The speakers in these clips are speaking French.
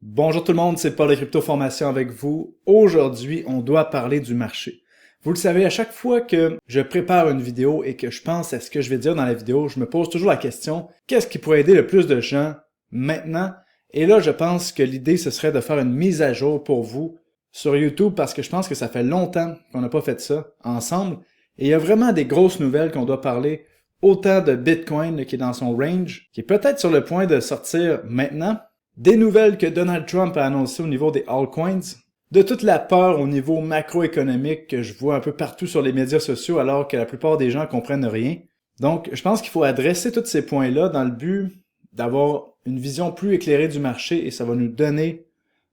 Bonjour tout le monde, c'est Paul de Crypto Formation avec vous. Aujourd'hui, on doit parler du marché. Vous le savez, à chaque fois que je prépare une vidéo et que je pense à ce que je vais dire dans la vidéo, je me pose toujours la question, qu'est-ce qui pourrait aider le plus de gens maintenant? Et là, je pense que l'idée, ce serait de faire une mise à jour pour vous sur YouTube parce que je pense que ça fait longtemps qu'on n'a pas fait ça ensemble. Et il y a vraiment des grosses nouvelles qu'on doit parler, autant de Bitcoin qui est dans son range, qui est peut-être sur le point de sortir maintenant, des nouvelles que Donald Trump a annoncées au niveau des altcoins, de toute la peur au niveau macroéconomique que je vois un peu partout sur les médias sociaux alors que la plupart des gens comprennent rien. Donc, je pense qu'il faut adresser tous ces points-là dans le but d'avoir une vision plus éclairée du marché et ça va nous donner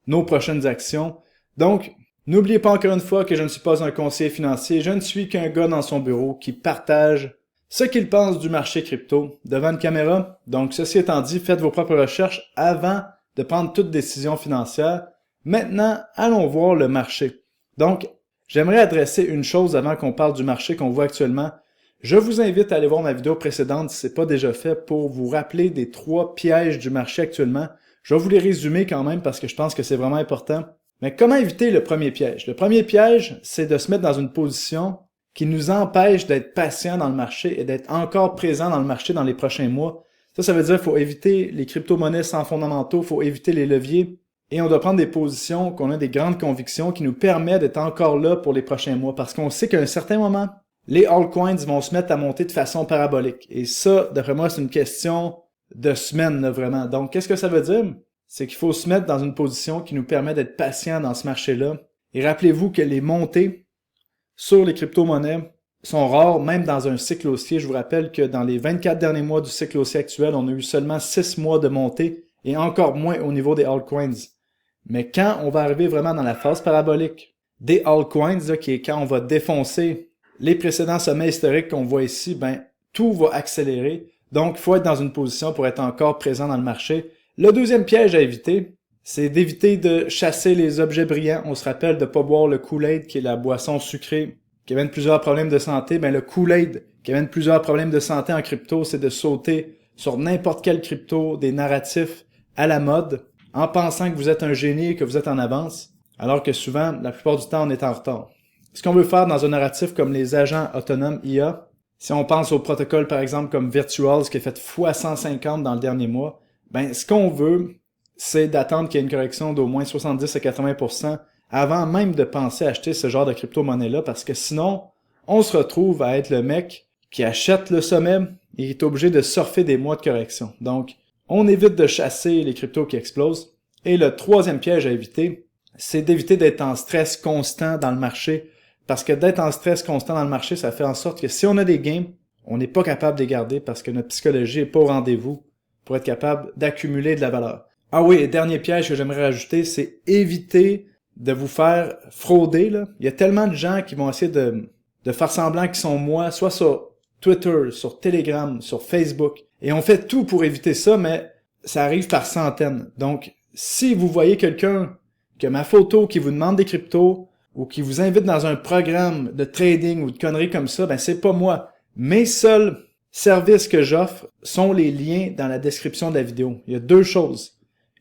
nos prochaines actions. Donc, n'oubliez pas encore une fois que je ne suis pas un conseiller financier, je ne suis qu'un gars dans son bureau qui partage ce qu'il pense du marché crypto devant une caméra. Donc, ceci étant dit, faites vos propres recherches avant de prendre toute décision financière. Maintenant, allons voir le marché. Donc, j'aimerais adresser une chose avant qu'on parle du marché qu'on voit actuellement. Je vous invite à aller voir ma vidéo précédente si ce n'est pas déjà fait pour vous rappeler des 3 pièges du marché actuellement. Je vais vous les résumer quand même parce que je pense que c'est vraiment important. Mais comment éviter le premier piège? Le premier piège, c'est de se mettre dans une position qui nous empêche d'être patient dans le marché et d'être encore présent dans le marché dans les prochains mois. Ça veut dire qu'il faut éviter les crypto-monnaies sans fondamentaux, il faut éviter les leviers et on doit prendre des positions qu'on a des grandes convictions qui nous permettent d'être encore là pour les prochains mois parce qu'on sait qu'à un certain moment, les altcoins vont se mettre à monter de façon parabolique. Et ça, d'après moi, c'est une question de semaines, là, vraiment. Donc, qu'est-ce que ça veut dire? C'est qu'il faut se mettre dans une position qui nous permet d'être patient dans ce marché-là. Et rappelez-vous que les montées sur les crypto-monnaies sont rares, même dans un cycle haussier. Je vous rappelle que dans les 24 derniers mois du cycle haussier actuel, on a eu seulement 6 mois de montée et encore moins au niveau des altcoins. Mais quand on va arriver vraiment dans la phase parabolique des altcoins, là, qui est quand on va défoncer les précédents sommets historiques qu'on voit ici, ben tout va accélérer. Donc, il faut être dans une position pour être encore présent dans le marché. Le deuxième piège à éviter, c'est d'éviter de chasser les objets brillants. On se rappelle de ne pas boire le Kool-Aid, qui est la boisson sucrée qui amène plusieurs problèmes de santé. Ben, le Kool-Aid, qui amène plusieurs problèmes de santé en crypto, c'est de sauter sur n'importe quel crypto, des narratifs à la mode, en pensant que vous êtes un génie et que vous êtes en avance, alors que souvent, la plupart du temps, on est en retard. Ce qu'on veut faire dans un narratif comme les agents autonomes IA, si on pense au protocole, par exemple, comme Virtuals, qui a fait x150 dans le dernier mois, ben, ce qu'on veut, c'est d'attendre qu'il y ait une correction d'au moins 70 à 80% avant même de penser à acheter ce genre de crypto-monnaie-là, parce que sinon, on se retrouve à être le mec qui achète le sommet et est obligé de surfer des mois de correction. Donc, on évite de chasser les cryptos qui explosent. Et le troisième piège à éviter, c'est d'éviter d'être en stress constant dans le marché, parce que d'être en stress constant dans le marché, ça fait en sorte que si on a des gains, on n'est pas capable de les garder parce que notre psychologie n'est pas au rendez-vous pour être capable d'accumuler de la valeur. Ah oui, et dernier piège que j'aimerais rajouter, c'est éviter de vous faire frauder, là. Il y a tellement de gens qui vont essayer de faire semblant qu'ils sont moi, soit sur Twitter, sur Telegram, sur Facebook. Et on fait tout pour éviter ça, mais ça arrive par centaines. Donc, si vous voyez quelqu'un qui a ma photo, qui vous demande des cryptos, ou qui vous invite dans un programme de trading ou de conneries comme ça, ben c'est pas moi. Mes seuls services que j'offre sont les liens dans la description de la vidéo. Il y a 2 choses.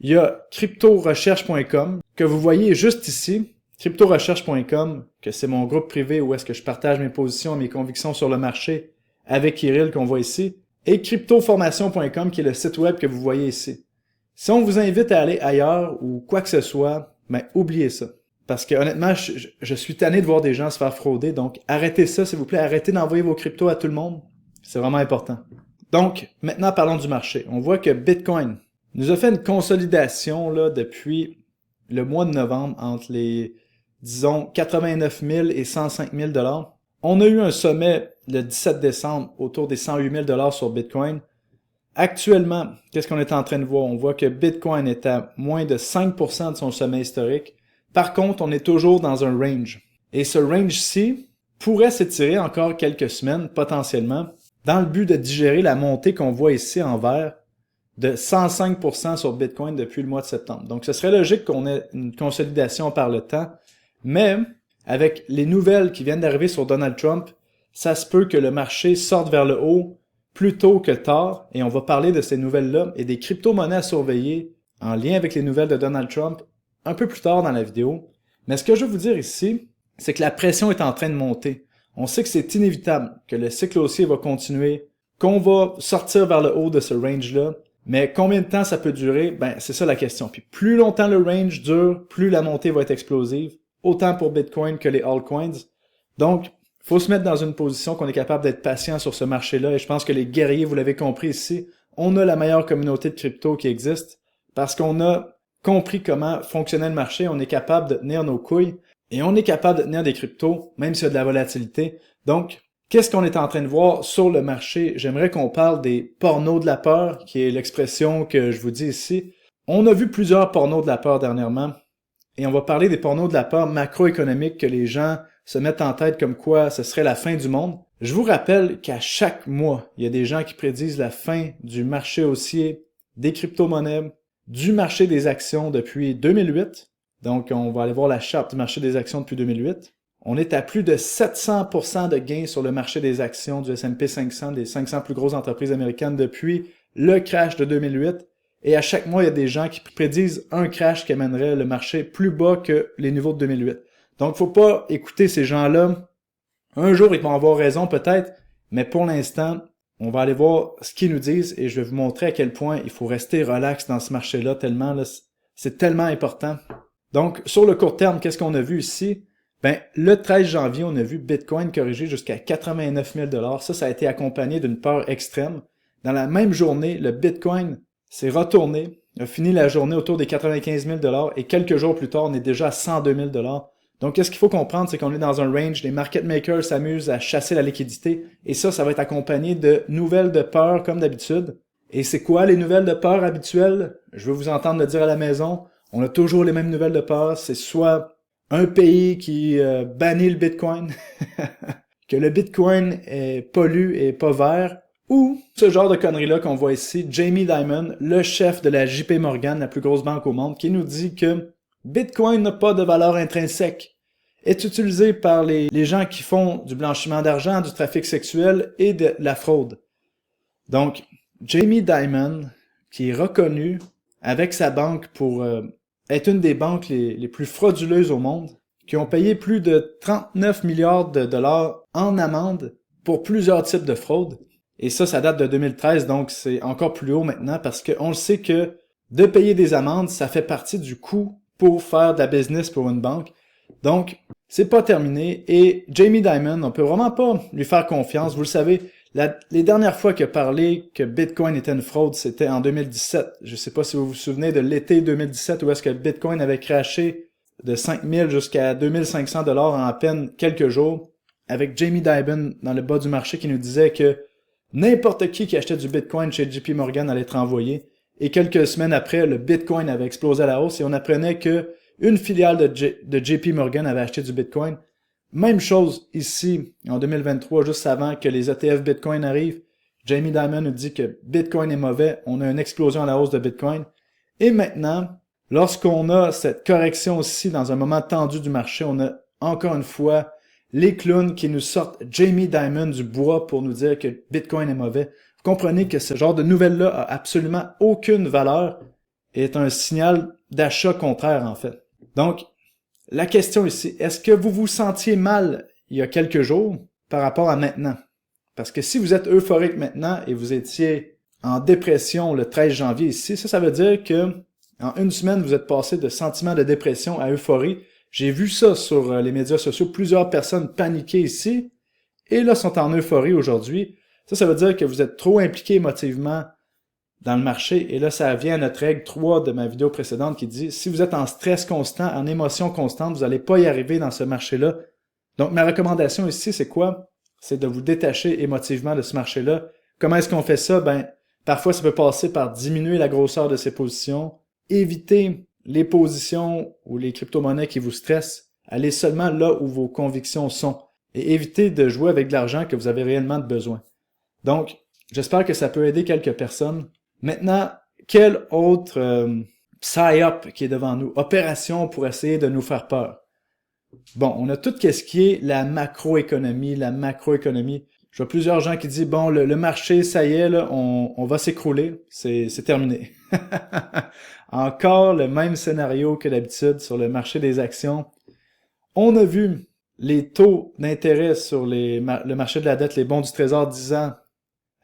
Il y a cryptorecherche.com que vous voyez juste ici, cryptorecherche.com, que c'est mon groupe privé où est-ce que je partage mes positions et mes convictions sur le marché avec Kirill qu'on voit ici, et cryptoformation.com qui est le site web que vous voyez ici. Si on vous invite à aller ailleurs ou quoi que ce soit, ben oubliez ça. Parce que honnêtement, je suis tanné de voir des gens se faire frauder, donc arrêtez ça s'il vous plaît, arrêtez d'envoyer vos cryptos à tout le monde. C'est vraiment important. Donc, maintenant parlons du marché. On voit que Bitcoin nous a fait une consolidation là depuis le mois de novembre entre les, disons, 89 000 et 105 000 $. On a eu un sommet le 17 décembre autour des 108 000 $ sur Bitcoin. Actuellement, qu'est-ce qu'on est en train de voir? On voit que Bitcoin est à moins de 5% de son sommet historique. Par contre, on est toujours dans un range. Et ce range-ci pourrait s'étirer encore quelques semaines, potentiellement, dans le but de digérer la montée qu'on voit ici en vert de 105% sur Bitcoin depuis le mois de septembre. Donc, ce serait logique qu'on ait une consolidation par le temps, mais avec les nouvelles qui viennent d'arriver sur Donald Trump, ça se peut que le marché sorte vers le haut plus tôt que tard, et on va parler de ces nouvelles-là et des crypto-monnaies à surveiller en lien avec les nouvelles de Donald Trump un peu plus tard dans la vidéo. Mais ce que je veux vous dire ici, c'est que la pression est en train de monter. On sait que c'est inévitable, que le cycle haussier va continuer, qu'on va sortir vers le haut de ce range-là. Mais combien de temps ça peut durer? Ben, c'est ça la question. Puis plus longtemps le range dure, plus la montée va être explosive, autant pour Bitcoin que les altcoins. Donc, faut se mettre dans une position qu'on est capable d'être patient sur ce marché-là, et je pense que les guerriers, vous l'avez compris ici, on a la meilleure communauté de crypto qui existe, parce qu'on a compris comment fonctionnait le marché, on est capable de tenir nos couilles, et on est capable de tenir des cryptos, même s'il y a de la volatilité. Donc, qu'est-ce qu'on est en train de voir sur le marché? J'aimerais qu'on parle des pornos de la peur, qui est l'expression que je vous dis ici. On a vu plusieurs pornos de la peur dernièrement, et on va parler des pornos de la peur macroéconomique que les gens se mettent en tête comme quoi ce serait la fin du monde. Je vous rappelle qu'à chaque mois, il y a des gens qui prédisent la fin du marché haussier, des crypto-monnaies, du marché des actions depuis 2008. Donc, on va aller voir la charte du marché des actions depuis 2008. On est à plus de 700% de gains sur le marché des actions du S&P 500, des 500 plus grosses entreprises américaines depuis le crash de 2008. Et à chaque mois, il y a des gens qui prédisent un crash qui amènerait le marché plus bas que les niveaux de 2008. Donc, faut pas écouter ces gens-là. Un jour, ils vont avoir raison peut-être, mais pour l'instant, on va aller voir ce qu'ils nous disent et je vais vous montrer à quel point il faut rester relax dans ce marché-là tellement, là, c'est tellement important. Donc, sur le court terme, qu'est-ce qu'on a vu ici? Ben, le 13 janvier, on a vu Bitcoin corriger jusqu'à 89 000 $. Ça a été accompagné d'une peur extrême. Dans la même journée, le Bitcoin s'est retourné, a fini la journée autour des 95 000 $ et quelques jours plus tard, on est déjà à 102 000 $. Donc, qu'est-ce qu'il faut comprendre, c'est qu'on est dans un range, les market makers s'amusent à chasser la liquidité, et ça va être accompagné de nouvelles de peur comme d'habitude. Et c'est quoi les nouvelles de peur habituelles? Je veux vous entendre le dire à la maison, on a toujours les mêmes nouvelles de peur, c'est soit un pays qui bannit le Bitcoin, que le Bitcoin est pollu et pas vert, ou ce genre de conneries-là qu'on voit ici, Jamie Dimon, le chef de la JP Morgan, la plus grosse banque au monde, qui nous dit que Bitcoin n'a pas de valeur intrinsèque, est utilisé par les gens qui font du blanchiment d'argent, du trafic sexuel et de la fraude. Donc, Jamie Dimon, qui est reconnu avec sa banque pour être une des banques les plus frauduleuses au monde, qui ont payé plus de 39 milliards de dollars en amende pour plusieurs types de fraudes. Et ça date de 2013, donc c'est encore plus haut maintenant parce qu'on le sait que de payer des amendes, ça fait partie du coût pour faire de la business pour une banque. Donc, c'est pas terminé. Et Jamie Dimon, on peut vraiment pas lui faire confiance. Vous le savez, les dernières fois qu'il a parlé que Bitcoin était une fraude, c'était en 2017. Je sais pas si vous vous souvenez de l'été 2017 où est-ce que Bitcoin avait crashé de 5 000 jusqu'à 2 500 $ en à peine quelques jours, avec Jamie Dimon dans le bas du marché qui nous disait que n'importe qui achetait du Bitcoin chez JP Morgan allait être envoyé. Et quelques semaines après, le Bitcoin avait explosé à la hausse et on apprenait que une filiale de JP Morgan avait acheté du Bitcoin. Même chose ici, en 2023, juste avant que les ETF Bitcoin arrivent. Jamie Dimon nous dit que Bitcoin est mauvais, on a une explosion à la hausse de Bitcoin. Et maintenant, lorsqu'on a cette correction aussi dans un moment tendu du marché, on a encore une fois les clowns qui nous sortent Jamie Dimon du bois pour nous dire que Bitcoin est mauvais. Vous comprenez que ce genre de nouvelles-là a absolument aucune valeur et est un signal d'achat contraire en fait. Donc, la question ici, est-ce que vous vous sentiez mal il y a quelques jours par rapport à maintenant? Parce que si vous êtes euphorique maintenant et vous étiez en dépression le 13 janvier ici, ça veut dire que en une semaine, vous êtes passé de sentiment de dépression à euphorie. J'ai vu ça sur les médias sociaux, plusieurs personnes paniquées ici, et là sont en euphorie aujourd'hui. Ça veut dire que vous êtes trop impliqué émotivement dans le marché, et là ça vient à notre règle 3 de ma vidéo précédente qui dit, si vous êtes en stress constant, en émotion constante, vous n'allez pas y arriver dans ce marché-là. Donc ma recommandation ici, c'est quoi? C'est de vous détacher émotivement de ce marché-là. Comment est-ce qu'on fait ça? Ben, parfois ça peut passer par diminuer la grosseur de ses positions, éviter les positions ou les crypto-monnaies qui vous stressent, allez seulement là où vos convictions sont, et évitez de jouer avec de l'argent que vous avez réellement besoin. Donc, j'espère que ça peut aider quelques personnes. Maintenant, quel autre psy-up qui est devant nous? Opération pour essayer de nous faire peur. Bon, on a tout ce qui est la macroéconomie. Je vois plusieurs gens qui disent, bon, le marché, ça y est, là, on va s'écrouler, c'est terminé. Encore le même scénario que d'habitude sur le marché des actions. On a vu les taux d'intérêt sur le marché de la dette, les bons du trésor 10 ans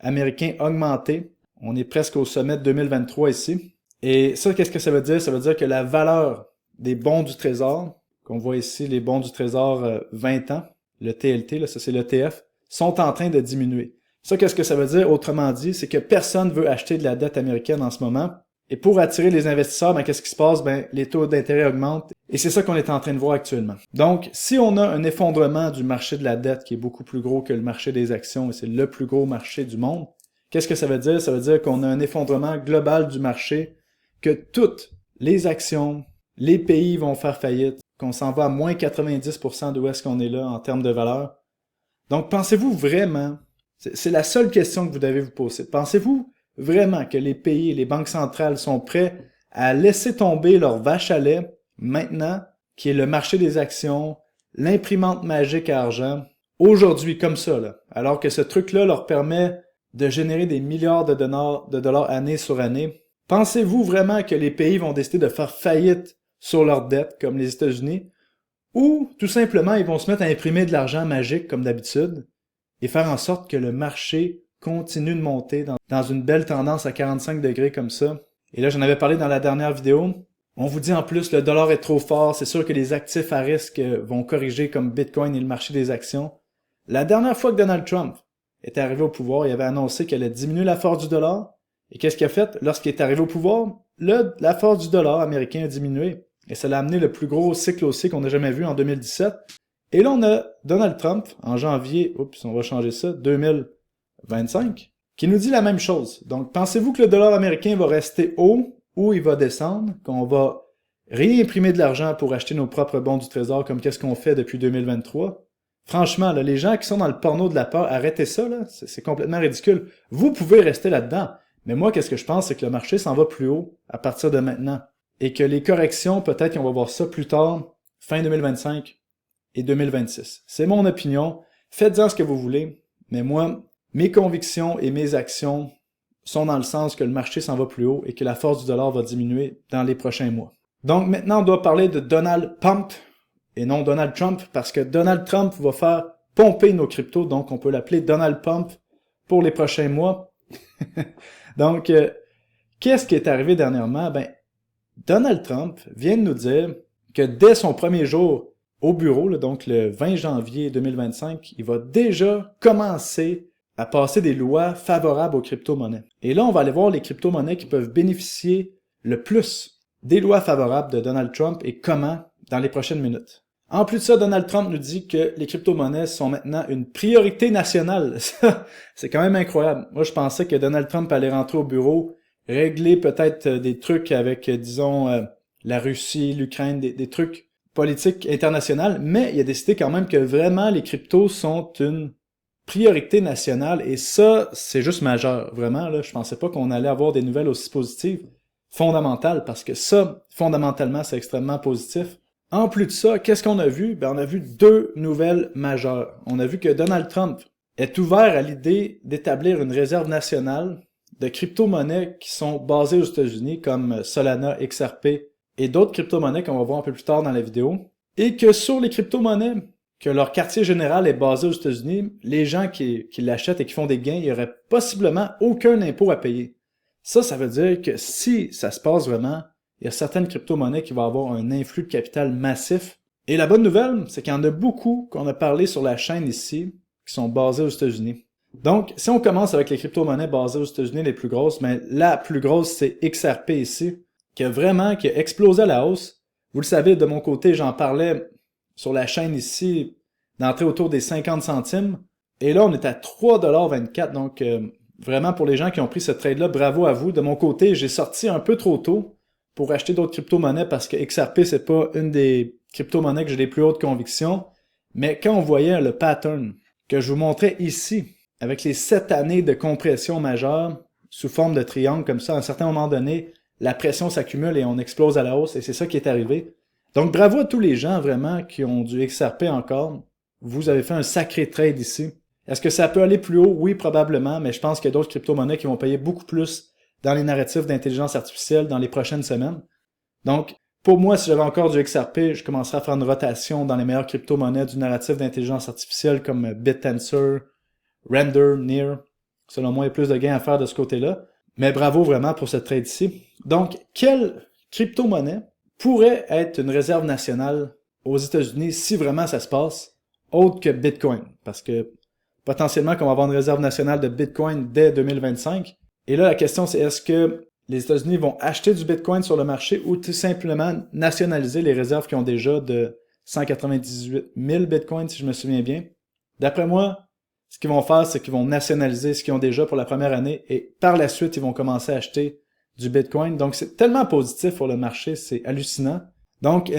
américains augmenter. On est presque au sommet de 2023 ici. Et ça, qu'est-ce que ça veut dire? Ça veut dire que la valeur des bons du trésor, qu'on voit ici, les bons du trésor 20 ans, le TLT, là, ça c'est l'ETF, sont en train de diminuer. Ça, qu'est-ce que ça veut dire? Autrement dit, c'est que personne veut acheter de la dette américaine en ce moment. Et pour attirer les investisseurs, ben, qu'est-ce qui se passe? Ben, les taux d'intérêt augmentent. Et c'est ça qu'on est en train de voir actuellement. Donc, si on a un effondrement du marché de la dette qui est beaucoup plus gros que le marché des actions, et c'est le plus gros marché du monde, qu'est-ce que ça veut dire? Ça veut dire qu'on a un effondrement global du marché, que toutes les actions, les pays vont faire faillite, qu'on s'en va à moins 90% d'où est-ce qu'on est là en termes de valeur. Donc, pensez-vous vraiment, c'est la seule question que vous devez vous poser, pensez-vous vraiment que les pays et les banques centrales sont prêts à laisser tomber leur vache à lait maintenant, qui est le marché des actions, l'imprimante magique à argent, aujourd'hui comme ça, là, alors que ce truc-là leur permet de générer des milliards de dollars année sur année? Pensez-vous vraiment que les pays vont décider de faire faillite sur leurs dettes, comme les États-Unis, ou tout simplement ils vont se mettre à imprimer de l'argent magique comme d'habitude et faire en sorte que le marché continue de monter dans une belle tendance à 45 degrés comme ça? Et là, j'en avais parlé dans la dernière vidéo. On vous dit en plus, le dollar est trop fort, c'est sûr que les actifs à risque vont corriger comme Bitcoin et le marché des actions. La dernière fois que Donald Trump était arrivé au pouvoir, il avait annoncé qu'elle allait diminuer la force du dollar. Et qu'est-ce qu'il a fait? Lorsqu'il est arrivé au pouvoir, la force du dollar américain a diminué. Et ça l'a amené le plus gros cycle haussier qu'on a jamais vu en 2017. Et là, on a Donald Trump, en janvier, on va changer ça, 2025, qui nous dit la même chose. Donc, pensez-vous que le dollar américain va rester haut ou il va descendre, qu'on va réimprimer de l'argent pour acheter nos propres bons du trésor, comme qu'est-ce qu'on fait depuis 2023? Franchement, là, les gens qui sont dans le porno de la peur, arrêtez ça, là, c'est complètement ridicule. Vous pouvez rester là-dedans. Mais moi, qu'est-ce que je pense, c'est que le marché s'en va plus haut à partir de maintenant. Et que les corrections, peut-être qu'on va voir ça plus tard, fin 2025 et 2026. C'est mon opinion. Faites-en ce que vous voulez. Mais moi, mes convictions et mes actions sont dans le sens que le marché s'en va plus haut et que la force du dollar va diminuer dans les prochains mois. Donc maintenant, on doit parler de Donald Pump et non Donald Trump, parce que Donald Trump va faire pomper nos cryptos, donc on peut l'appeler Donald Pump pour les prochains mois. Donc, qu'est-ce qui est arrivé dernièrement? Ben, Donald Trump vient de nous dire que dès son premier jour au bureau, là, donc le 20 janvier 2025, il va déjà commencer à passer des lois favorables aux crypto-monnaies. Et là, on va aller voir les crypto-monnaies qui peuvent bénéficier le plus des lois favorables de Donald Trump et comment dans les prochaines minutes. En plus de ça, Donald Trump nous dit que les crypto-monnaies sont maintenant une priorité nationale. Ça, c'est quand même incroyable. Moi, je pensais que Donald Trump allait rentrer au bureau, régler peut-être des trucs avec, disons, la Russie, l'Ukraine, des trucs politiques internationaux, mais il a décidé quand même que vraiment les cryptos sont une priorité nationale, et ça, c'est juste majeur. Vraiment, là, je pensais pas qu'on allait avoir des nouvelles aussi positives, fondamentales, parce que ça, fondamentalement, c'est extrêmement positif. En plus de ça, qu'est-ce qu'on a vu? Ben, on a vu deux nouvelles majeures. On a vu que Donald Trump est ouvert à l'idée d'établir une réserve nationale de crypto-monnaies qui sont basées aux États-Unis, comme Solana, XRP et d'autres crypto-monnaies qu'on va voir un peu plus tard dans la vidéo. Et que sur les crypto-monnaies, que leur quartier général est basé aux États-Unis, les gens qui l'achètent et qui font des gains, il n'y aurait possiblement aucun impôt à payer. Ça veut dire que si ça se passe vraiment, il y a certaines crypto-monnaies qui vont avoir un influx de capital massif. Et la bonne nouvelle, c'est qu'il y en a beaucoup qu'on a parlé sur la chaîne ici, qui sont basées aux États-Unis. Donc, si on commence avec les crypto-monnaies basées aux États-Unis, les plus grosses, mais la plus grosse, c'est XRP ici, qui a explosé à la hausse. Vous le savez, de mon côté, j'en parlais sur la chaîne ici, d'entrer autour des 50 centimes. Et là, on est à 3,24 $. Donc, vraiment, pour les gens qui ont pris ce trade-là, bravo à vous. De mon côté, j'ai sorti un peu trop tôt pour acheter d'autres crypto-monnaies parce que XRP, c'est pas une des crypto-monnaies que j'ai les plus hautes convictions. Mais quand on voyait le pattern que je vous montrais ici, avec les 7 années de compression majeure, sous forme de triangle comme ça, à un certain moment donné, la pression s'accumule et on explose à la hausse, et c'est ça qui est arrivé. Donc bravo à tous les gens vraiment qui ont du XRP encore. Vous avez fait un sacré trade ici. Est-ce que ça peut aller plus haut? Oui, probablement, mais je pense qu'il y a d'autres crypto-monnaies qui vont payer beaucoup plus dans les narratifs d'intelligence artificielle dans les prochaines semaines. Donc, pour moi, si j'avais encore du XRP, je commencerais à faire une rotation dans les meilleures crypto-monnaies du narratif d'intelligence artificielle comme BitTensor, Render, Near. Selon moi, il y a plus de gains à faire de ce côté-là. Mais bravo vraiment pour ce trade ici. Donc, quelle crypto-monnaie pourrait être une réserve nationale aux États-Unis si vraiment ça se passe, autre que Bitcoin? Parce que potentiellement qu'on va avoir une réserve nationale de Bitcoin dès 2025. Et là, la question c'est est-ce que les États-Unis vont acheter du Bitcoin sur le marché ou tout simplement nationaliser les réserves qu'ils ont déjà de 198 000 Bitcoins, si je me souviens bien. D'après moi, ce qu'ils vont faire, c'est qu'ils vont nationaliser ce qu'ils ont déjà pour la première année et par la suite, ils vont commencer à acheter du Bitcoin. Donc, c'est tellement positif pour le marché, c'est hallucinant. Donc,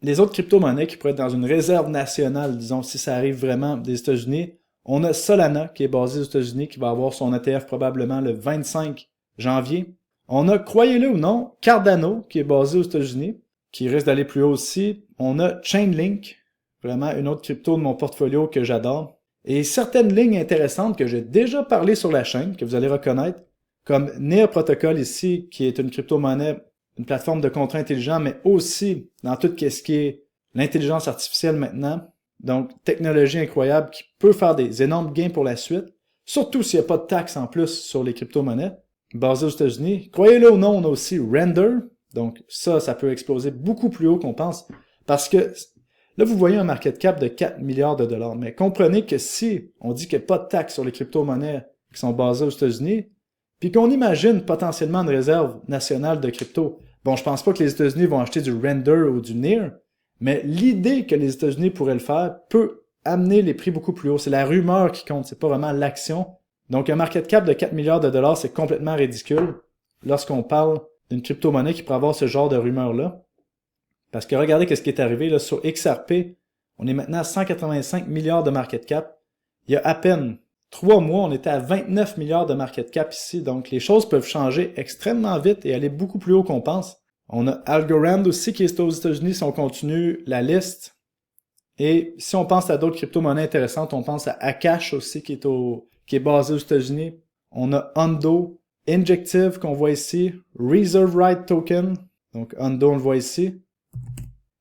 les autres crypto-monnaies qui pourraient être dans une réserve nationale, disons, si ça arrive vraiment des États-Unis, on a Solana qui est basé aux États-Unis, qui va avoir son ETF probablement le 25 janvier. On a, croyez-le ou non, Cardano qui est basé aux États-Unis, qui risque d'aller plus haut aussi. On a Chainlink, vraiment une autre crypto de mon portfolio que j'adore. Et certaines lignes intéressantes que j'ai déjà parlé sur la chaîne, que vous allez reconnaître, comme Near Protocol ici, qui est une crypto-monnaie, une plateforme de contrat intelligent, mais aussi dans tout ce qui est l'intelligence artificielle maintenant. Donc, technologie incroyable qui peut faire des énormes gains pour la suite, surtout s'il n'y a pas de taxes en plus sur les crypto-monnaies, basées aux États-Unis. Croyez-le ou non, on a aussi Render, donc ça peut exploser beaucoup plus haut qu'on pense, parce que là, vous voyez un market cap de 4 milliards de dollars, mais comprenez que si on dit qu'il n'y a pas de taxes sur les crypto-monnaies qui sont basées aux États-Unis, puis qu'on imagine potentiellement une réserve nationale de crypto, bon, je pense pas que les États-Unis vont acheter du Render ou du Near, mais l'idée que les États-Unis pourraient le faire peut amener les prix beaucoup plus haut. C'est la rumeur qui compte, c'est pas vraiment l'action. Donc un market cap de 4 milliards de dollars, c'est complètement ridicule lorsqu'on parle d'une crypto-monnaie qui pourrait avoir ce genre de rumeur-là. Parce que regardez ce qui est arrivé là, sur XRP, on est maintenant à 185 milliards de market cap. Il y a à peine 3 mois, on était à 29 milliards de market cap ici. Donc les choses peuvent changer extrêmement vite et aller beaucoup plus haut qu'on pense. On a Algorand aussi qui est aux États-Unis si on continue la liste. Et si on pense à d'autres crypto-monnaies intéressantes, on pense à Akash aussi qui est basé aux États-Unis. On a Hundo, Injective qu'on voit ici, Reserve Right Token, donc Hundo on le voit ici,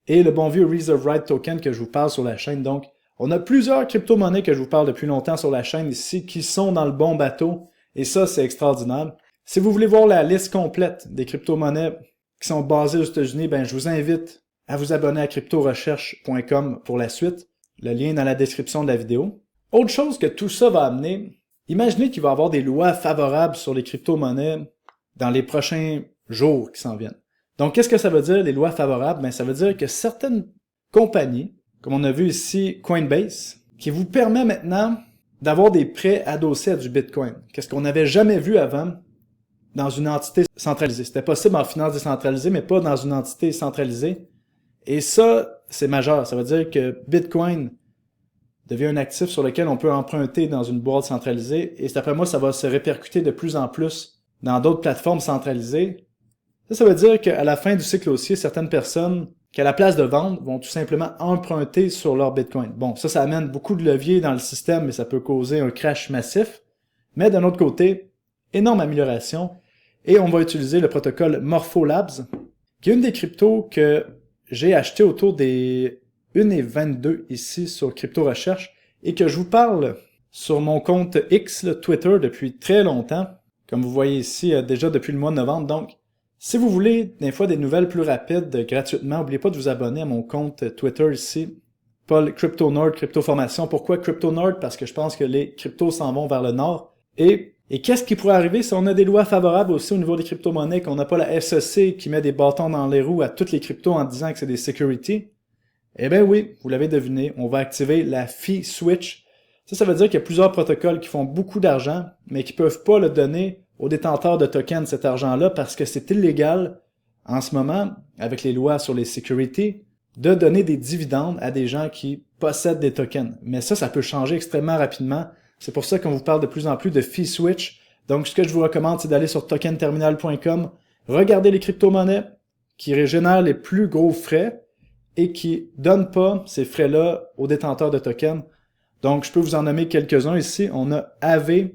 et le bon vieux Reserve Right Token que je vous parle sur la chaîne. Donc, on a plusieurs crypto-monnaies que je vous parle depuis longtemps sur la chaîne ici qui sont dans le bon bateau, et ça c'est extraordinaire. Si vous voulez voir la liste complète des crypto-monnaies qui sont basées aux États-Unis, ben je vous invite à vous abonner à cryptorecherche.com pour la suite. Le lien est dans la description de la vidéo. Autre chose que tout ça va amener, imaginez qu'il va y avoir des lois favorables sur les crypto-monnaies dans les prochains jours qui s'en viennent. Donc, qu'est-ce que ça veut dire, les lois favorables? Ben, ça veut dire que certaines compagnies, comme on a vu ici Coinbase, qui vous permet maintenant d'avoir des prêts adossés à du Bitcoin. Qu'est-ce qu'on n'avait jamais vu avant dans une entité centralisée. C'était possible en finance décentralisée, mais pas dans une entité centralisée. Et ça, c'est majeur. Ça veut dire que Bitcoin devient un actif sur lequel on peut emprunter dans une boîte centralisée. Et d'après moi, ça va se répercuter de plus en plus dans d'autres plateformes centralisées. Ça veut dire qu'à la fin du cycle haussier, certaines personnes, qu'à la place de vendre, vont tout simplement emprunter sur leur Bitcoin. Bon, ça amène beaucoup de levier dans le système, mais ça peut causer un crash massif. Mais d'un autre côté, énorme amélioration. Et on va utiliser le protocole Morpholabs, qui est une des cryptos que j'ai acheté autour des 1,22 ici sur Crypto Recherche et que je vous parle sur mon compte X, le Twitter, depuis très longtemps. Comme vous voyez ici, déjà depuis le mois de novembre. Donc, si vous voulez des fois des nouvelles plus rapides gratuitement, n'oubliez pas de vous abonner à mon compte Twitter ici, Paul CryptoNord, CryptoFormation. Pourquoi CryptoNord? Parce que je pense que les cryptos s'en vont vers le nord. Et qu'est-ce qui pourrait arriver si on a des lois favorables aussi au niveau des crypto-monnaies, qu'on n'a pas la SEC qui met des bâtons dans les roues à toutes les cryptos en disant que c'est des securities? Eh bien oui, vous l'avez deviné, on va activer la fee switch. Ça veut dire qu'il y a plusieurs protocoles qui font beaucoup d'argent, mais qui peuvent pas le donner aux détenteurs de tokens cet argent-là parce que c'est illégal en ce moment, avec les lois sur les securities, de donner des dividendes à des gens qui possèdent des tokens. Mais ça peut changer extrêmement rapidement. C'est pour ça qu'on vous parle de plus en plus de fee switch. Donc, ce que je vous recommande, c'est d'aller sur tokenterminal.com, regarder les crypto-monnaies qui génèrent les plus gros frais et qui donnent pas ces frais-là aux détenteurs de tokens. Donc, je peux vous en nommer quelques-uns ici. On a AV,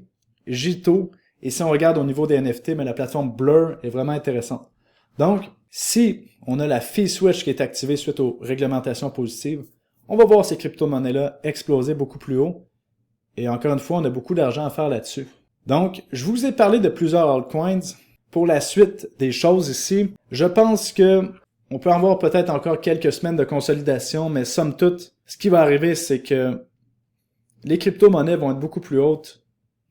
Jito Et si on regarde au niveau des NFT, mais la plateforme Blur est vraiment intéressante. Donc, si on a la fee switch qui est activée suite aux réglementations positives, on va voir ces crypto-monnaies-là exploser beaucoup plus haut. Et encore une fois, on a beaucoup d'argent à faire là-dessus. Donc, je vous ai parlé de plusieurs altcoins. Pour la suite des choses ici, je pense que on peut avoir peut-être encore quelques semaines de consolidation, mais somme toute, ce qui va arriver, c'est que les crypto-monnaies vont être beaucoup plus hautes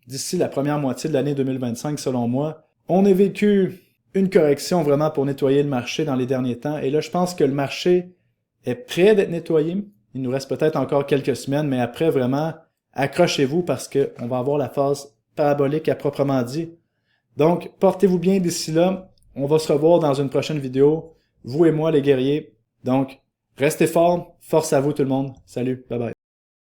d'ici la première moitié de l'année 2025, selon moi. On a vécu une correction vraiment pour nettoyer le marché dans les derniers temps, et là, je pense que le marché est prêt d'être nettoyé. Il nous reste peut-être encore quelques semaines, mais après, vraiment, accrochez-vous parce qu'on va avoir la phase parabolique à proprement dit. Donc, portez-vous bien d'ici là. On va se revoir dans une prochaine vidéo. Vous et moi, les guerriers. Donc, restez forts. Force à vous tout le monde. Salut. Bye bye.